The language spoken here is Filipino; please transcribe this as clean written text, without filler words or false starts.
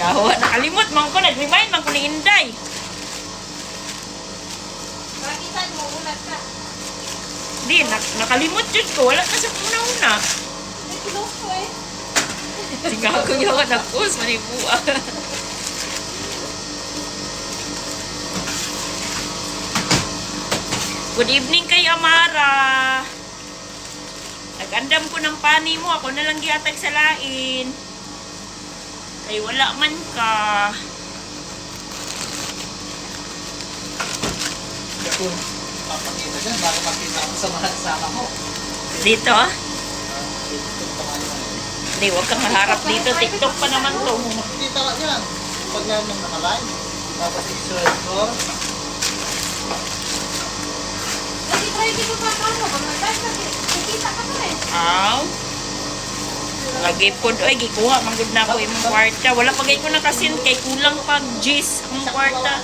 Yawa, nakalimot man ko. Nag-remind man ko ni Inday. Pakisan mo, ulat ka. Di, nakalimot yun ko. Wala na sa una-una. May kilos ko eh. Tingnan ko yawa, nag-post. Manibua. Good evening kay Amara. Nag-andam ko ng pani mo. Ako na lang giatag sa lain. Ay, wala man ka. Ako, papakita dyan bago makita ako sa mga kasama mo. Dito ah? TikTok pa nga naman. Hindi, huwag kang maharap dito. TikTok pa naman to. Makikita ka dyan. Pag naman nakalive, tapos i-search ko. Kasi try dito pa ka mo. Pag nag-live ka, kikita ka pa eh. Aw. Lagi po. Ay, gikuha. Manggod na ako imong kwarta. Wala pagay ko nakasin. Kay kulang pag G's ang kwarta.